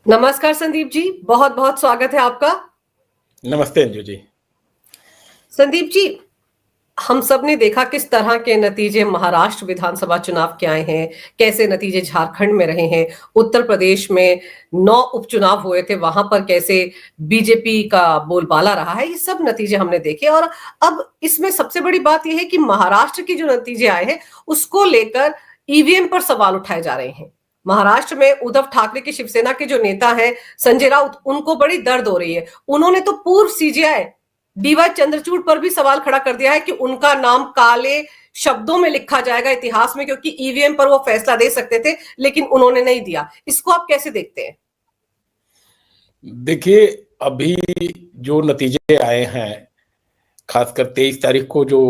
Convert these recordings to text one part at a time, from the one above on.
नमस्कार संदीप जी, बहुत बहुत स्वागत है आपका। नमस्ते अंजू जी। संदीप जी, हम सब ने देखा किस तरह के नतीजे महाराष्ट्र विधानसभा चुनाव के आए हैं, कैसे नतीजे झारखंड में रहे हैं, उत्तर प्रदेश में 9 उपचुनाव हुए थे, वहां पर कैसे बीजेपी का बोलबाला रहा है, ये सब नतीजे हमने देखे। और अब इसमें सबसे बड़ी बात यह है कि महाराष्ट्र की जो नतीजे आए हैं उसको लेकर ईवीएम पर सवाल उठाए जा रहे हैं। महाराष्ट्र में उद्धव ठाकरे की शिवसेना के जो नेता हैं संजय राउत, उनको बड़ी दर्द हो रही है। उन्होंने तो पूर्व सीजेआई डीवाई चंद्रचूड़ पर भी सवाल खड़ा कर दिया है कि उनका नाम काले शब्दों में लिखा जाएगा इतिहास में, क्योंकि ईवीएम पर वो फैसला दे सकते थे लेकिन उन्होंने नहीं दिया। इसको आप कैसे देखते हैं? देखिए, अभी जो नतीजे आए हैं, खासकर 23 तारीख को जो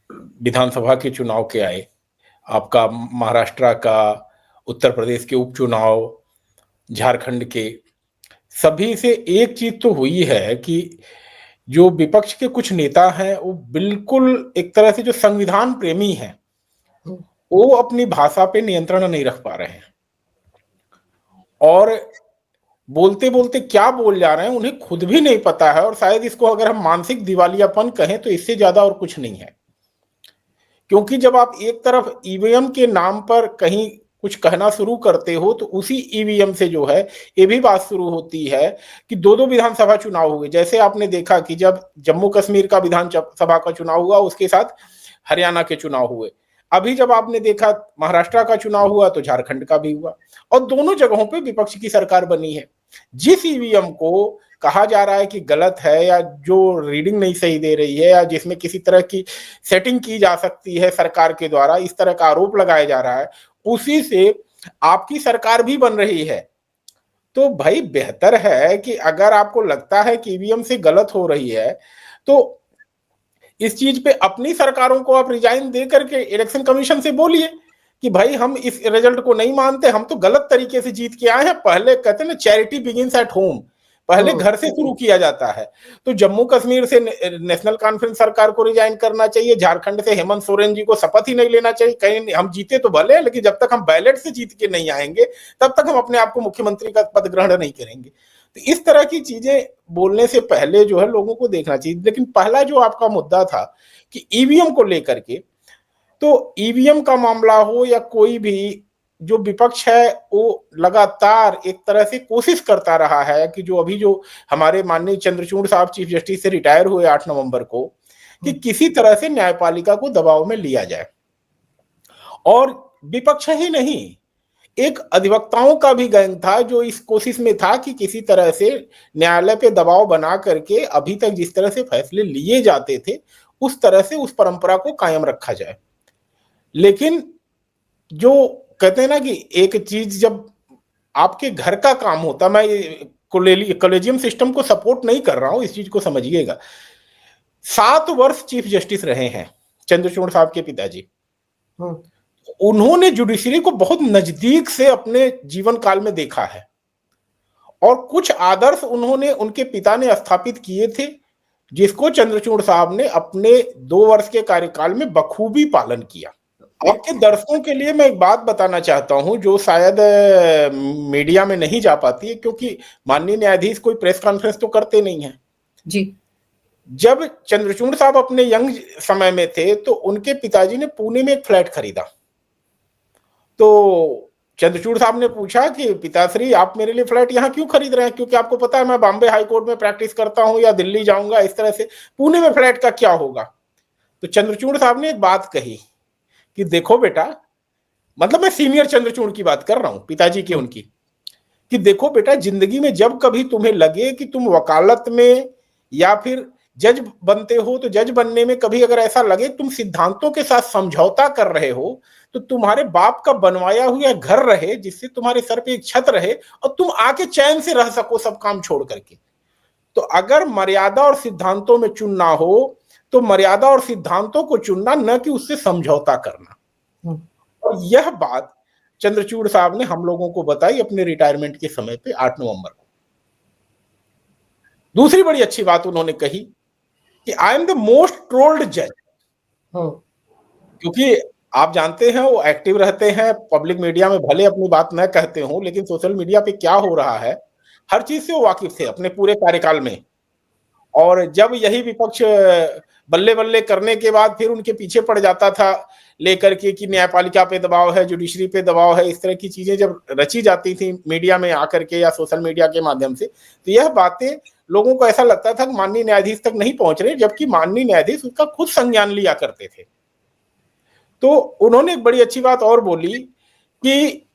विधानसभा के चुनाव के आए, आपका महाराष्ट्र का, उत्तर प्रदेश के उपचुनाव, झारखंड के, सभी से एक चीज तो हुई है कि जो विपक्ष के कुछ नेता हैं वो बिल्कुल एक तरह से जो संविधान प्रेमी हैं वो अपनी भाषा पे नियंत्रण नहीं रख पा रहे हैं और बोलते बोलते क्या बोल जा रहे हैं उन्हें खुद भी नहीं पता है। और शायद इसको अगर हम मानसिक दिवालियापन कहें तो इससे ज्यादा और कुछ नहीं है, क्योंकि जब आप एक तरफ ईवीएम के नाम पर कहीं कुछ कहना शुरू करते हो तो उसी ईवीएम से जो है ये भी बात शुरू होती है कि दो दो विधानसभा चुनाव हुए। जैसे आपने देखा कि जब जम्मू कश्मीर का विधानसभा का चुनाव हुआ उसके साथ हरियाणा के चुनाव हुए, अभी जब आपने देखा महाराष्ट्र का चुनाव हुआ तो झारखंड का भी हुआ, और दोनों जगहों पे विपक्ष की सरकार बनी है। जिस ईवीएम को कहा जा रहा है कि गलत है या जो रीडिंग नहीं सही दे रही है या जिसमें किसी तरह की सेटिंग की जा सकती है सरकार के द्वारा, इस तरह का आरोप लगाया जा रहा है, उसी से आपकी सरकार भी बन रही है। तो भाई बेहतर है कि अगर आपको लगता है कि ईवीएम से गलत हो रही है तो इस चीज पे अपनी सरकारों को आप रिजाइन दे करके इलेक्शन कमीशन से बोलिए कि भाई हम इस रिजल्ट को नहीं मानते, हम तो गलत तरीके से जीत के आए हैं। पहले कहते हैं ना, चैरिटी बिगिंस एट होम, पहले घर से शुरू किया जाता है। तो जम्मू कश्मीर से नेशनल कॉन्फ्रेंस सरकार को रिजाइन करना चाहिए, झारखंड से हेमंत सोरेन जी को शपथ ही नहीं लेना चाहिए। कहीं हम जीते तो भले, लेकिन जब तक हम बैलेट से जीत के नहीं आएंगे तब तक हम अपने आप को मुख्यमंत्री का पद ग्रहण नहीं करेंगे। तो इस तरह की चीजें बोलने से पहले जो है लोगों को देखना चाहिए। लेकिन पहला जो आपका मुद्दा था कि ईवीएम को लेकर के, तो ईवीएम का मामला हो या कोई भी, जो विपक्ष है वो लगातार एक तरह से कोशिश करता रहा है कि जो अभी जो हमारे माननीय चंद्रचूड़ साहब चीफ जस्टिस से रिटायर हुए 8 नवंबर को, कि किसी तरह से न्यायपालिका को दबाव में लिया जाए। और विपक्ष ही नहीं, एक अधिवक्ताओं का भी गैंग था जो इस कोशिश में था कि किसी तरह से न्यायालय पे दबाव बना करके अभी तक जिस तरह से फैसले लिए जाते थे उस तरह से उस परंपरा को कायम रखा जाए। लेकिन जो कहते हैं ना कि एक चीज जब आपके घर का काम होता, मैं कॉलेजियम सिस्टम को सपोर्ट नहीं कर रहा हूं, इस चीज को समझिएगा। 7 वर्ष चीफ जस्टिस रहे हैं चंद्रचूड़ साहब के पिताजी। उन्होंने जुडिशरी को बहुत नजदीक से अपने जीवन काल में देखा है और कुछ आदर्श उन्होंने, उनके पिता ने स्थापित किए थे जिसको चंद्रचूड़ साहब ने अपने 2 वर्ष के कार्यकाल में बखूबी पालन किया। आपके दर्शकों के लिए मैं एक बात बताना चाहता हूं जो शायद मीडिया में नहीं जा पाती है, क्योंकि माननीय न्यायाधीश कोई प्रेस कॉन्फ्रेंस तो करते नहीं है जी। जब चंद्रचूड़ साहब अपने यंग समय में थे तो उनके पिताजी ने पुणे में एक फ्लैट खरीदा। तो चंद्रचूड़ साहब ने पूछा कि पिताश्री आप मेरे लिए फ्लैट यहाँ क्यों खरीद रहे हैं, क्योंकि आपको पता है मैं बॉम्बे हाई कोर्ट में प्रैक्टिस करता हूं या दिल्ली जाऊंगा, इस तरह से पुणे में फ्लैट का क्या होगा। तो चंद्रचूड़ साहब ने एक बात कही कि देखो बेटा, मतलब मैं सीनियर चंद्रचूड़ की बात कर रहा हूं, पिताजी की उनकी, कि देखो बेटा, जिंदगी में जब कभी तुम्हें लगे कि तुम वकालत में या फिर जज बनते हो तो जज बनने में कभी अगर ऐसा लगे तुम सिद्धांतों के साथ समझौता कर रहे हो, तो तुम्हारे बाप का बनवाया हुआ घर रहे जिससे तुम्हारे सर पे एक छत रहे और तुम आके चैन से रह सको सब काम छोड़ करके। तो अगर मर्यादा और सिद्धांतों में चुनना हो तो मर्यादा और सिद्धांतों को चुनना, न कि उससे समझौता करना। और यह बात चंद्रचूड़ साहब ने हम लोगों को बताई अपने रिटायरमेंट के समय पे 8 नवंबर को। दूसरी बड़ी अच्छी बात उन्होंने कही कि I am the most trolled जज, क्योंकि आप जानते हैं वो एक्टिव रहते हैं पब्लिक मीडिया में, भले अपनी बात न कहते हों, लेकिन सोशल मीडिया पे क्या हो रहा है हर चीज से वो वाकिफ थे अपने पूरे कार्यकाल में। और जब यही विपक्ष बल्ले बल्ले करने के बाद फिर उनके पीछे पड़ जाता था लेकर के कि न्यायपालिका पे दबाव है, जुडिशरी पे दबाव है, इस तरह की चीजें जब रची जाती थी मीडिया में आकर के या सोशल मीडिया के माध्यम से, तो यह बातें लोगों को ऐसा लगता था कि माननीय न्यायाधीश तक नहीं पहुंच रहे, जबकि माननीय न्यायाधीश उसका खुद संज्ञान लिया करते थे। तो उन्होंने एक बड़ी अच्छी बात और बोली कि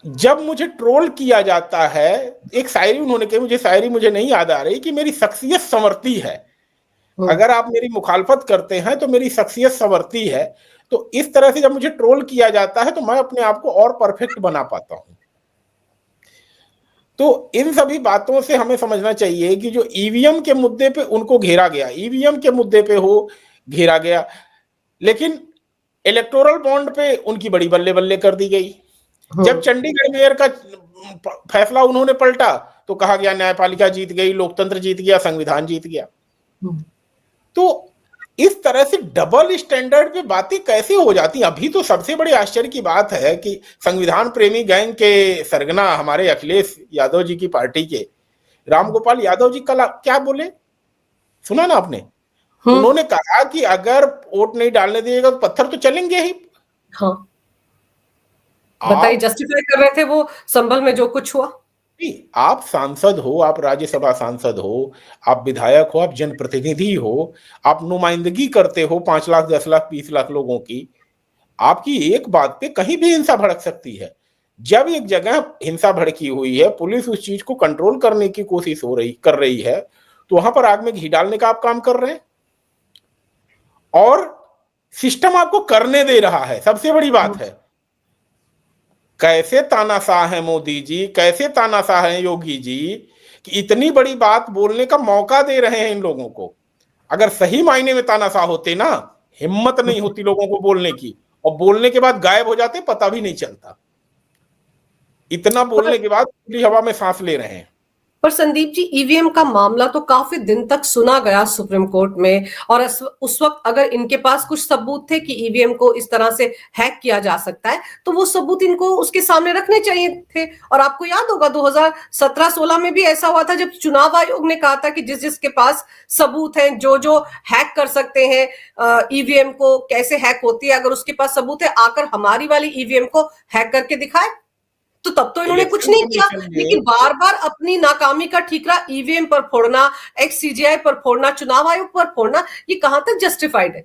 जब मुझे ट्रोल किया जाता है, एक शायरी उन्होंने कही, मुझे शायरी मुझे नहीं याद आ रही, कि मेरी शख्सियत संवरती है। अगर आप मेरी मुखालफत करते हैं तो मेरी शख्सियत संवरती है। तो इस तरह से जब मुझे ट्रोल किया जाता है तो मैं अपने आप को और परफेक्ट बना पाता हूं। तो इन सभी बातों से हमें समझना चाहिए कि जो ईवीएम के मुद्दे पे उनको घेरा गया, ईवीएम के मुद्दे पे हो घेरा गया, लेकिन इलेक्टोरल बॉन्ड पे उनकी बड़ी बल्ले बल्ले कर दी गई। जब चंडीगढ़ मेयर का फैसला उन्होंने पलटा तो कहा गया न्यायपालिका जीत गई, लोकतंत्र जीत गया, संविधान जीत गया। तो इस तरह से डबल स्टैंडर्ड पे बातें कैसे हो जाती। अभी तो सबसे बड़ी आश्चर्य की बात है कि संविधान प्रेमी गैंग के सरगना हमारे अखिलेश यादव जी की पार्टी के रामगोपाल यादव जी कल क्या बोले, सुना ना आपने? उन्होंने कहा कि अगर वोट नहीं डालने दिएगा तो पत्थर तो चलेंगे ही। हाँ, बताइए, जस्टिफाई कर रहे थे वो संभल में जो कुछ हुआ। आप सांसद हो, आप राज्यसभा सांसद हो, आप विधायक हो, आप जनप्रतिनिधि हो, आप नुमाइंदगी करते हो 5 लाख 10 लाख 20 लाख लोगों की। आपकी एक बात पे कहीं भी हिंसा भड़क सकती है। जब एक जगह हिंसा भड़की हुई है, पुलिस उस चीज को कंट्रोल करने की कोशिश कर रही है, तो वहां पर आग में घी डालने का आप काम कर रहे हैं और सिस्टम आपको करने दे रहा है। सबसे बड़ी बात है, कैसे तानाशाह है मोदी जी, कैसे तानाशाह है योगी जी कि इतनी बड़ी बात बोलने का मौका दे रहे हैं इन लोगों को। अगर सही मायने में तानाशाह होते ना, हिम्मत नहीं होती लोगों को बोलने की, और बोलने के बाद गायब हो जाते, पता भी नहीं चलता। इतना बोलने के बाद खुली हवा में सांस ले रहे हैं। पर संदीप जी, ईवीएम का मामला तो काफी दिन तक सुना गया सुप्रीम कोर्ट में, और उस वक्त अगर इनके पास कुछ सबूत थे कि ईवीएम को इस तरह से हैक किया जा सकता है, तो वो सबूत इनको उसके सामने रखने चाहिए थे। और आपको याद होगा 2017-16 में भी ऐसा हुआ था, जब चुनाव आयोग ने कहा था कि जिस जिसके पास सबूत हैं, जो जो हैक कर सकते हैं ईवीएम को, कैसे हैक होती है, अगर उसके पास सबूत है, आकर हमारी वाली ईवीएम को हैक करके दिखाए। तो तब तो इन्होंने कुछ नहीं किया, लेकिन बार बार अपनी नाकामी का ठीकरा ईवीएम पर फोड़ना, एक्स सीजेआई पर फोड़ना, चुनाव आयोग पर फोड़ना, ये कहां तक जस्टिफाइड है?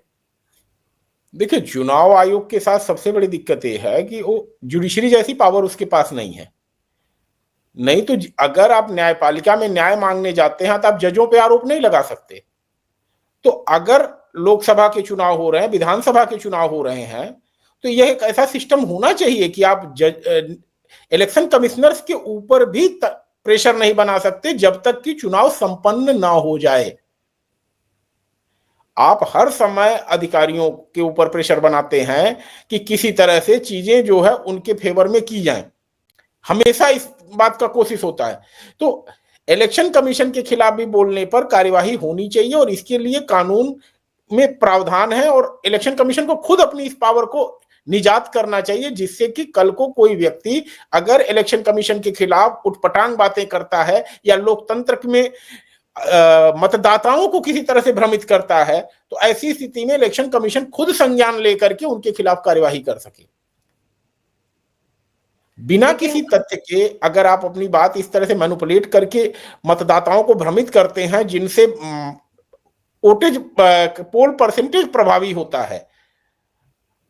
देखिए, चुनाव आयोग के साथ सबसे बड़ी दिक्कत यह है कि वो जुडिशरी जैसी पावर उसके पास नहीं है। नहीं तो अगर आप न्यायपालिका में न्याय मांगने जाते हैं तो आप जजों पे आरोप नहीं लगा सकते। तो अगर लोकसभा के चुनाव हो रहे हैं, विधानसभा के चुनाव हो रहे हैं, तो यह एक ऐसा सिस्टम होना चाहिए कि आप इलेक्शन कमिश्नर्स के ऊपर भी प्रेशर नहीं बना सकते जब तक कि चुनाव संपन्न ना हो जाए। आप हर समय अधिकारियों के ऊपर प्रेशर बनाते हैं कि किसी तरह से चीजें जो है उनके फेवर में की जाएं। हमेशा इस बात का कोशिश होता है। तो इलेक्शन कमीशन के खिलाफ भी बोलने पर कार्यवाही होनी चाहिए, और इसके लिए कानून में प्रावधान है, और इलेक्शन कमीशन को खुद अपनी इस पावर को निजात करना चाहिए, जिससे कि कल को कोई व्यक्ति अगर इलेक्शन कमीशन के खिलाफ उटपटांग बातें करता है या लोकतंत्र में मतदाताओं को किसी तरह से भ्रमित करता है, तो ऐसी स्थिति में इलेक्शन कमीशन खुद संज्ञान लेकर के उनके खिलाफ कार्यवाही कर सके। बिना किसी तथ्य के अगर आप अपनी बात इस तरह से मैनिपुलेट करके मतदाताओं को भ्रमित करते हैं, जिनसे वोटेज पोल परसेंटेज प्रभावी होता है।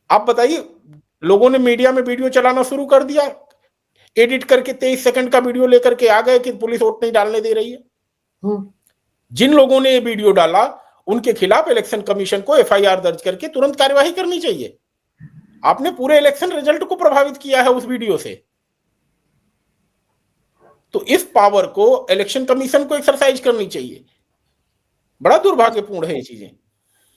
आप बताइए, लोगों ने मीडिया में वीडियो चलाना शुरू कर दिया, एडिट करके 23 सेकंड का वीडियो लेकर के आ गए कि पुलिस वोट नहीं डालने दे रही है। जिन लोगों ने ये वीडियो डाला उनके खिलाफ इलेक्शन कमीशन को एफआईआर दर्ज करके तुरंत कार्यवाही करनी चाहिए। आपने पूरे इलेक्शन रिजल्ट को प्रभावित किया है उस वीडियो से। तो इस पावर को इलेक्शन कमीशन को एक्सरसाइज करनी चाहिए। बड़ा दुर्भाग्यपूर्ण है ये चीजें।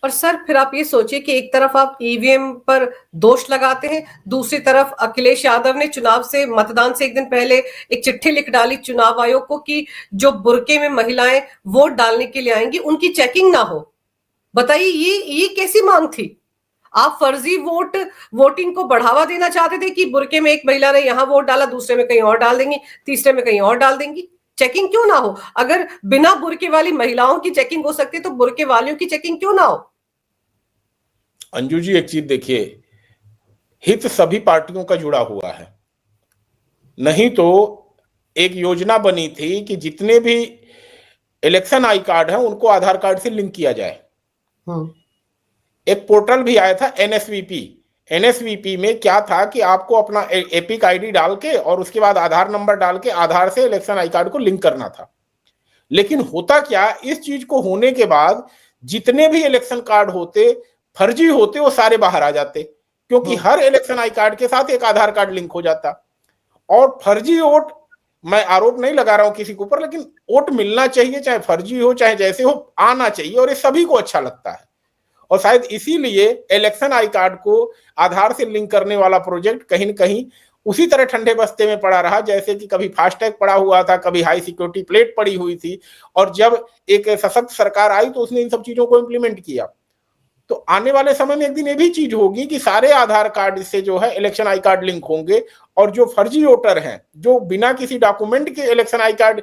और सर, फिर आप ये सोचिए कि एक तरफ आप ईवीएम पर दोष लगाते हैं, दूसरी तरफ अखिलेश यादव ने चुनाव से, मतदान से एक दिन पहले एक चिट्ठी लिख डाली चुनाव आयोग को कि जो बुर्के में महिलाएं वोट डालने के लिए आएंगी उनकी चेकिंग ना हो। बताइए, ये कैसी मांग थी? आप फर्जी वोटिंग को बढ़ावा देना चाहते थे कि बुरके में एक महिला ने यहां वोट डाला, दूसरे में कहीं और डाल देंगी, तीसरे में कहीं और डाल देंगी। चेकिंग क्यों ना हो? अगर बिना बुरके वाली महिलाओं की चेकिंग हो सकती है तो बुरके वालियों की चेकिंग क्यों ना हो? अंजू जी, एक चीज देखिए, हित सभी पार्टियों का जुड़ा हुआ है। नहीं तो एक योजना बनी थी कि जितने भी इलेक्शन आई कार्ड है उनको आधार कार्ड से लिंक किया जाए। एक पोर्टल भी आया था एनएसवीपी। एनएसवीपी में क्या था कि आपको अपना एपिक आईडी डाल के और उसके बाद आधार नंबर डाल के आधार से इलेक्शन आई कार्ड को लिंक करना था। लेकिन होता क्या, इस चीज को होने के बाद जितने भी इलेक्शन कार्ड होते फर्जी होते वो सारे बाहर आ जाते, क्योंकि हर इलेक्शन आई कार्ड के साथ एक आधार कार्ड लिंक हो जाता। और फर्जी वोट, मैं आरोप नहीं लगा रहा हूं किसी के ऊपर, लेकिन वोट मिलना चाहिए, चाहे फर्जी हो चाहे जैसे हो, आना चाहिए, और ये सभी को अच्छा लगता है। और शायद इसीलिए इलेक्शन आई कार्ड को आधार से लिंक करने वाला प्रोजेक्ट कहीं न कहीं उसी तरह ठंडे बस्ते में पड़ा रहा, जैसे कि कभी फास्टैग पड़ा हुआ था, कभी हाई सिक्योरिटी प्लेट पड़ी हुई थी। और जब एक सशक्त सरकार आई तो उसने इन सब चीजों को इंप्लीमेंट किया। तो आने वाले समय में एक दिन ये भी चीज होगी कि सारे आधार कार्ड से जो है इलेक्शन आई कार्ड लिंक होंगे, और जो फर्जी वोटर हैं, जो बिना किसी डॉक्यूमेंट के इलेक्शन आई कार्ड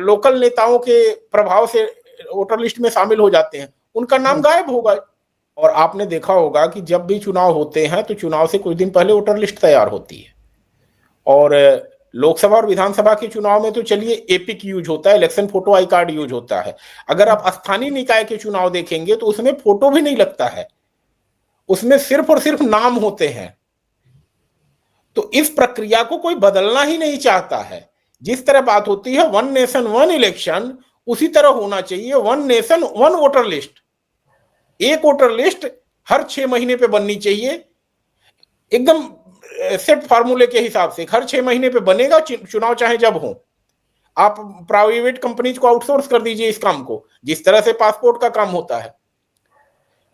लोकल नेताओं के प्रभाव से वोटर लिस्ट में शामिल हो जाते हैं, उनका नाम गायब होगा। और आपने देखा होगा कि जब भी चुनाव होते हैं तो चुनाव से कुछ दिन पहले वोटर लिस्ट तैयार होती है। और लोकसभा और विधानसभा के चुनाव में तो चलिए एपिक यूज होता है, election photo I card use होता है। अगर आप स्थानीय निकाय के चुनाव देखेंगे तो उसमें फोटो भी नहीं लगता है, उसमें सिर्फ और सिर्फ नाम होते हैं। तो इस प्रक्रिया को कोई बदलना ही नहीं चाहता है। जिस तरह बात होती है वन नेशन वन इलेक्शन, उसी तरह होना चाहिए one nation one voter list. एक वोटर लिस्ट हर 6 महीने पे बननी चाहिए, एकदम सेट फार्मूले के हिसाब से हर 6 महीने पे बनेगा, चुनाव चाहे जब हो। आप प्राइवेट कंपनीज को आउटसोर्स कर दीजिए इस काम को, जिस तरह से पासपोर्ट का काम होता है।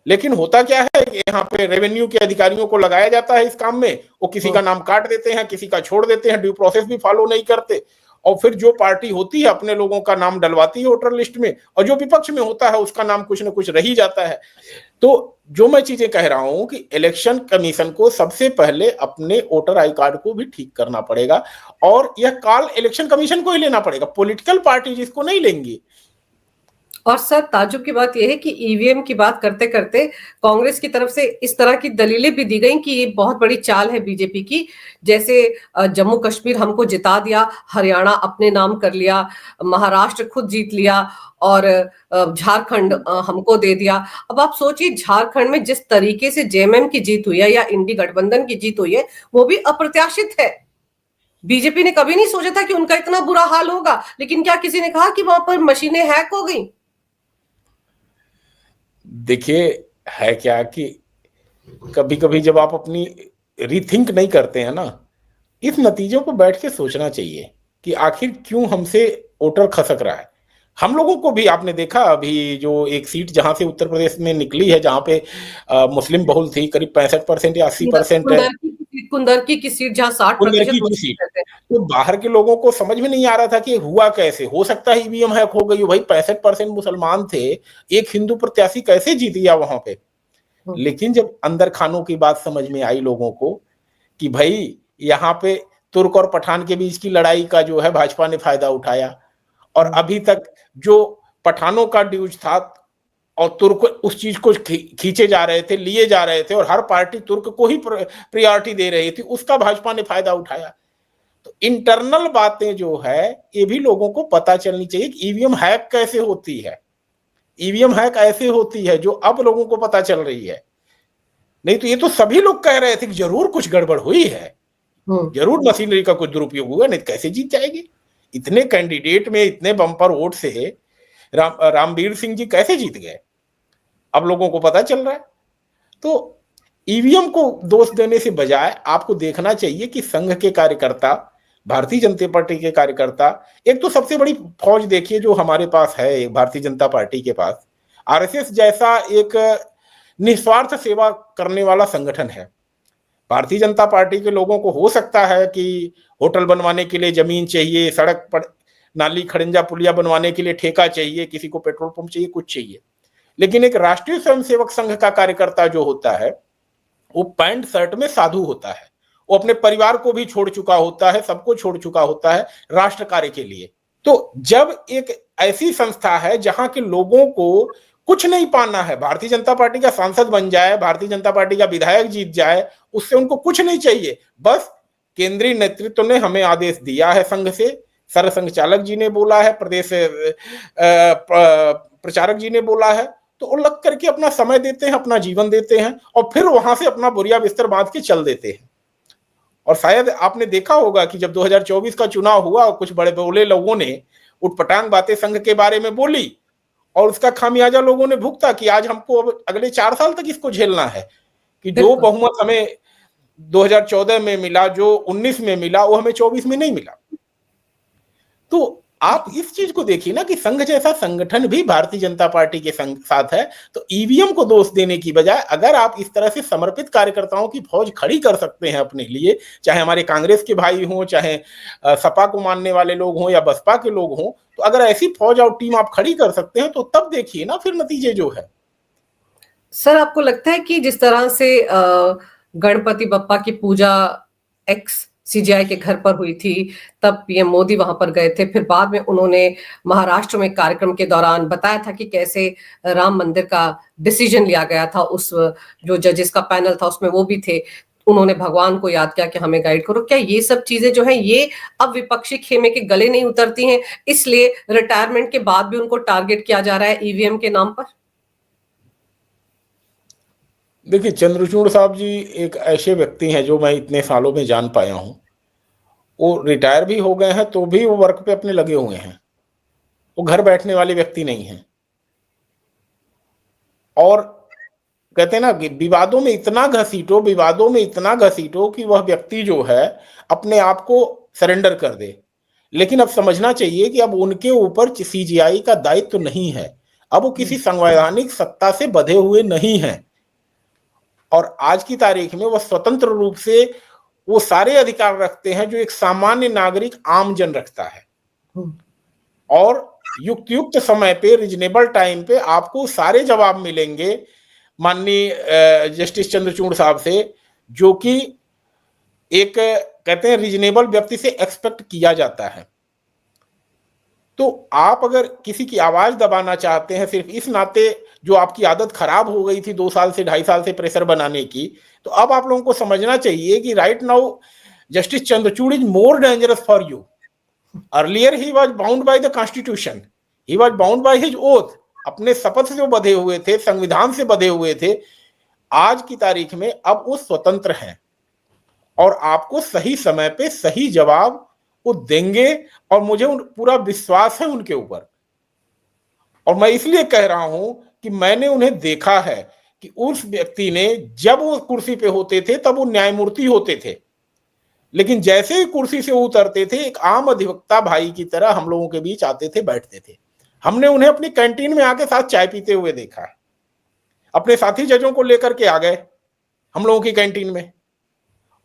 लेकिन होता क्या है कि यहाँ पे रेवेन्यू के अधिकारियों को लगाया जाता है इस काम में, वो किसी का नाम काट देते हैं, किसी का छोड़ देते हैं, ड्यू प्रोसेस भी फॉलो नहीं करते, और फिर जो पार्टी होती है अपने लोगों का नाम डलवाती है वोटर लिस्ट में, और जो विपक्ष में होता है उसका नाम कुछ ना कुछ रह ही जाता है। तो जो मैं चीजें कह रहा हूं कि इलेक्शन कमीशन को सबसे पहले अपने वोटर आई कार्ड को भी ठीक करना पड़ेगा, और यह कॉल इलेक्शन कमीशन को ही लेना पड़ेगा, पॉलिटिकल पार्टी जिसको नहीं लेंगी। और सर, ताज्जुब की बात यह है कि ईवीएम की बात करते करते कांग्रेस की तरफ से इस तरह की दलीलें भी दी गई कि ये बहुत बड़ी चाल है बीजेपी की। जैसे जम्मू कश्मीर हमको जिता दिया, हरियाणा अपने नाम कर लिया, महाराष्ट्र खुद जीत लिया, और झारखंड हमको दे दिया। अब आप सोचिए, झारखंड में जिस तरीके से जेएमएम की जीत हुई है या इंडी गठबंधन की जीत हुई है, वो भी अप्रत्याशित है। बीजेपी ने कभी नहीं सोचा था कि उनका इतना बुरा हाल होगा, लेकिन क्या किसी ने कहा कि वहां पर मशीनें हैक हो गई? देखिए, है क्या कि कभी कभी जब आप अपनी रीथिंक नहीं करते हैं ना, इस नतीजों को बैठ के सोचना चाहिए कि आखिर क्यों हमसे वोटर खसक रहा है। हम लोगों को भी आपने देखा, अभी जो एक सीट जहां से उत्तर प्रदेश में निकली है, जहां पे मुस्लिम बहुल थी, करीब 65% या 80% है, कुंदरकी की सीट जहां 60% की सीट। तो बाहर के लोगों को समझ में नहीं आ रहा था कि हुआ कैसे, हो सकता है ईवीएम हैक हो गई। भाई 65% मुसलमान थे, एक हिंदू प्रत्याशी कैसे जीत गया वहां पे। लेकिन जब अंदर खानों की बात समझ में आई लोगों को कि भाई यहाँ पे तुर्क और पठान के बीच की लड़ाई का जो है भाजपा ने फायदा उठाया, और अभी तक जो पठानों का ड्यूज था और तुर्क उस चीज को खींचे जा रहे थे, लिए जा रहे थे, और हर पार्टी तुर्क को ही प्रायोरिटी दे रही थी, उसका भाजपा ने फायदा उठाया। तो इंटरनल बातें जो है ये भी लोगों को पता चलनी चाहिए कि ईवीएम हैक कैसे होती है। ईवीएम हैक ऐसे होती है जो अब लोगों को पता चल रही है, नहीं तो ये तो सभी लोग कह रहे थे कि जरूर कुछ गड़बड़ हुई है, जरूर मशीनरी का कुछ दुरुपयोग हुआ, नहीं कैसे जीत जाएगी। इतने कैंडिडेट में इतने बम्पर वोट से रामवीर सिंह जी कैसे जीत गए, अब लोगों को पता चल रहा है। तो ईवीएम को दोष देने से बजाय आपको देखना चाहिए कि संघ के कार्यकर्ता, भारतीय जनता पार्टी के कार्यकर्ता, एक तो सबसे बड़ी फौज देखिए जो हमारे पास है भारतीय जनता पार्टी के पास, आरएसएस जैसा एक निस्वार्थ सेवा करने वाला संगठन है। भारतीय जनता पार्टी के लोगों को हो सकता है कि होटल बनवाने के लिए जमीन चाहिए, सड़क पर नाली खड़ंजा पुलिया बनवाने के लिए ठेका चाहिए, किसी को पेट्रोल पंप चाहिए, कुछ चाहिए, लेकिन एक राष्ट्रीय स्वयंसेवक संघ का कार्यकर्ता जो होता है वो पैंट शर्ट में साधु होता है, वो अपने परिवार को भी छोड़ चुका होता है, सबको छोड़ चुका होता है राष्ट्र कार्य के लिए। तो जब एक ऐसी संस्था है जहां के लोगों को कुछ नहीं पाना है, भारतीय जनता पार्टी का सांसद बन जाए, भारतीय जनता पार्टी का विधायक जीत जाए, उससे उनको कुछ नहीं चाहिए, बस केंद्रीय नेतृत्व ने हमें आदेश दिया है संघ से, सरसंघ चालक जी ने बोला है, प्रदेश प्रचारक जी ने बोला है, तो वो लग करके अपना समय देते हैं, अपना जीवन देते हैं और फिर वहां से अपना बोरिया बिस्तर बांध के चल देते हैं। और शायद आपने देखा होगा कि जब 2024 का चुनाव हुआ और कुछ बड़े बोले लोगों ने उटपटांग बातें संघ के बारे में बोली और उसका खामियाजा लोगों ने भुगता कि आज हमको अब अगले 4 साल तक इसको झेलना है कि जो बहुमत हमें 2014 में मिला, जो 19 में मिला, वो हमें 24 में नहीं मिला। तो आप इस चीज को देखिए ना कि संघ जैसा संगठन भी भारतीय जनता पार्टी के साथ है, तो ईवीएम को दोष देने की बजाय अगर आप इस तरह से समर्पित कार्यकर्ताओं की फौज खड़ी कर सकते हैं अपने लिए, चाहे हमारे कांग्रेस के भाई हों, चाहे सपा को मानने वाले लोग हों या बसपा के लोग हों, तो अगर ऐसी फौज और टीम आप खड़ी कर सकते हैं तो तब देखिए ना फिर नतीजे जो है। सर, आपको लगता है कि जिस तरह से गणपति बप्पा की पूजा एक्स सीजेआई के घर पर हुई थी, तब पीएम मोदी वहां पर गए थे, फिर बाद में उन्होंने महाराष्ट्र में कार्यक्रम के दौरान बताया था कि कैसे राम मंदिर का डिसीजन लिया गया था, उस जो जजेस का पैनल था उसमें वो भी थे, उन्होंने भगवान को याद किया कि हमें गाइड करो। क्या ये सब चीजें जो हैं ये अब विपक्षी खेमे के गले नहीं उतरती हैं, इसलिए रिटायरमेंट के बाद भी उनको टारगेट किया जा रहा है ईवीएम के नाम पर? देखिए, चंद्रचूड़ साहब जी एक ऐसे व्यक्ति हैं जो मैं इतने सालों में जान पाया हूं, वो रिटायर भी हो गए हैं तो भी वो वर्क पे अपने लगे हुए हैं, वो घर बैठने वाले व्यक्ति नहीं हैं। और कहते हैं ना कि विवादों में इतना घसीटो कि वह व्यक्ति जो है अपने आप को सरेंडर कर दे। लेकिन अब समझना चाहिए कि अब उनके ऊपर सीजीआई का दायित्व तो नहीं है, अब वो किसी संवैधानिक सत्ता से बंधे हुए नहीं हैं और आज की तारीख में वह स्वतंत्र रूप से वो सारे अधिकार रखते हैं जो एक सामान्य नागरिक आम जन रखता है। और युक्त समय पे, रीजनेबल टाइम पे आपको सारे जवाब मिलेंगे माननीय जस्टिस चंद्रचूड़ साहब से, जो कि एक कहते हैं रीजनेबल व्यक्ति से एक्सपेक्ट किया जाता है। तो आप अगर किसी की आवाज दबाना चाहते हैं सिर्फ इस नाते, जो आपकी आदत खराब हो गई थी 2 साल से 2.5 साल से प्रेशर बनाने की, तो अब आप लोगों को समझना चाहिए कि right now justice Chandrachud is more dangerous for you. Earlier he was bound by the constitution, he was bound by his oath, अपने शपथ से वो बंधे हुए थे, संविधान से बंधे हुए थे। आज की तारीख में अब वो स्वतंत्र हैं और आपको सही समय पे सही जवाब वो देंगे और मुझे पूरा विश्वास है उनके ऊपर। और मैं इसलिए कह रहा हूं कि मैंने उन्हें देखा है कि उस व्यक्ति ने, जब वो कुर्सी पे होते थे तब वो न्यायमूर्ति होते थे, लेकिन जैसे ही कुर्सी से उतरते थे एक आम अधिवक्ता भाई की तरह हम लोगों के बीच आते थे, बैठते थे। हमने उन्हें अपनी कैंटीन में आके साथ चाय पीते हुए देखा है, अपने साथी जजों को लेकर के आ गए हम लोगों की कैंटीन में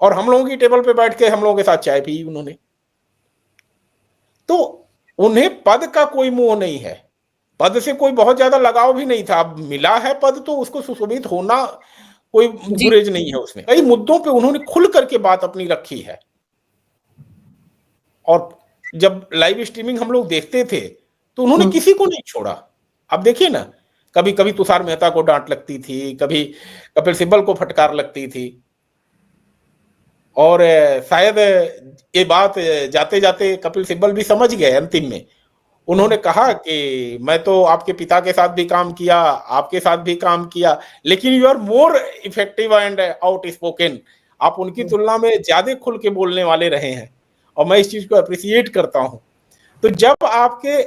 और हम लोगों की टेबल पे बैठ के हम लोगों के साथ चाय पी उन्होंने। तो उन्हें पद का कोई मोह नहीं है, पद से कोई बहुत ज्यादा लगाव भी नहीं था। अब मिला है पद तो उसको सुशोभित होना कोई गुरेज नहीं है उसमें। कई मुद्दों पे उन्होंने खुल करके बात अपनी रखी है और जब लाइव स्ट्रीमिंग हम लोग देखते थे तो उन्होंने किसी को नहीं छोड़ा। अब देखिए ना, कभी कभी तुषार मेहता को डांट लगती थी, कभी कपिल सिब्बल को फटकार लगती थी और शायद ये बात जाते जाते कपिल सिब्बल भी समझ गए। अंतिम में उन्होंने कहा कि मैं तो आपके पिता के साथ भी काम किया, आपके साथ भी काम किया, लेकिन you are more effective and outspoken, आप उनकी तुलना में ज्यादा खुल के बोलने वाले रहे हैं और मैं इस चीज को अप्रिसिएट करता हूं। तो जब आपके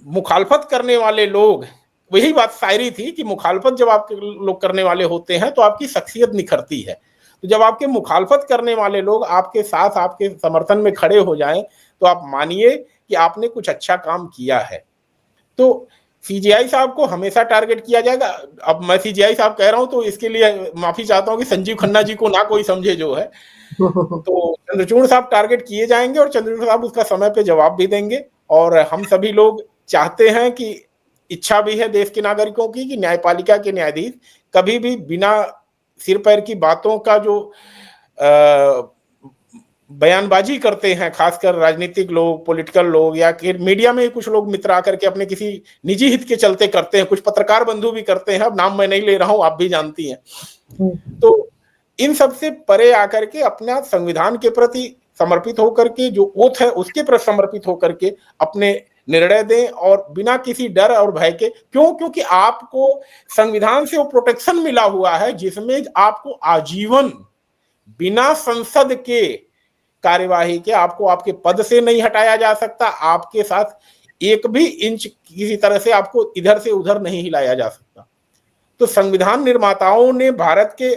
मुखालफत करने वाले लोग, वही बात शायरी थी कि मुखालफत जब आपके लोग करने वाले होते हैं तो आपकी शख्सियत निखरती है। तो जब आपके मुखालफत करने वाले लोग आपके साथ, आपके समर्थन में खड़े हो जाएं तो आप मानिए कि आपने कुछ अच्छा काम किया है। तो सीजीआई साहब को हमेशा टारगेट किया जाएगा। अब मैं सीजीआई साहब कह रहा हूं तो इसके लिए माफी चाहता हूं कि संजीव खन्ना जी को ना कोई समझे जो है। तो चंद्रचूड़ साहब टारगेट किए जाएंगे और चंद्रचूड़ साहब उसका समय पे जवाब भी देंगे। और हम सभी लोग चाहते हैं कि, इच्छा भी है देश के नागरिकों की, कि न्यायपालिका के न्यायाधीश कभी भी बिना सिर पैर की बातों का जो बयानबाजी करते हैं, खासकर राजनीतिक लोग, पॉलिटिकल लोग, या फिर मीडिया में कुछ लोग मित्र आकर के अपने किसी निजी हित के चलते करते हैं, कुछ पत्रकार बंधु भी करते हैं, अब नाम मैं नहीं ले रहा हूं, आप भी जानती हैं। तो इन सब से परे आकर के अपना संविधान के प्रति समर्पित होकर के, जो ओथ है उसके प्रति समर्पित होकर के अपने निर्णय दें, और बिना किसी डर और भय के। क्योंकि आपको संविधान से वो प्रोटेक्शन मिला हुआ है जिसमें आपको आजीवन बिना संसद के कार्यवाही के आपको आपके पद से नहीं हटाया जा सकता, आपके साथ एक भी इंच किसी तरह से आपको इधर से उधर नहीं हिलाया जा सकता। तो संविधान निर्माताओं ने भारत के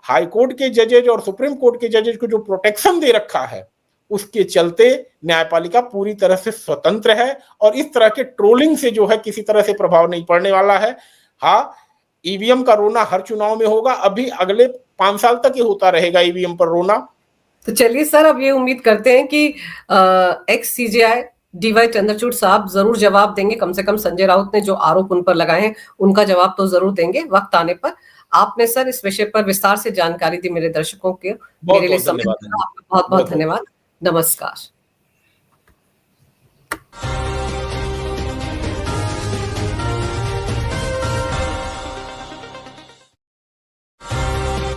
हाई कोर्ट के जजेज और सुप्रीम कोर्ट के जजेज को जो प्रोटेक्शन दे रखा है, उसके चलते न्यायपालिका पूरी तरह से स्वतंत्र है, और इस तरह के ट्रोलिंग से जो है किसी तरह से प्रभाव नहीं पड़ने वाला है। हाँ, ईवीएम का रोना हर चुनाव में होगा, अभी अगले 5 साल तक ही होता रहेगा ईवीएम पर रोना। तो चलिए सर, अब ये उम्मीद करते हैं कि एक्स सीजेआई डीवाई चंद्रचूड़ साहब जरूर जवाब देंगे, कम से कम संजय राउत ने जो आरोप उन पर लगाए हैं उनका जवाब तो जरूर देंगे वक्त आने पर। आपने सर इस विषय पर विस्तार से जानकारी दी मेरे दर्शकों के, मेरे लिए समय दिया, आपका बहुत बहुत धन्यवाद। नमस्कार।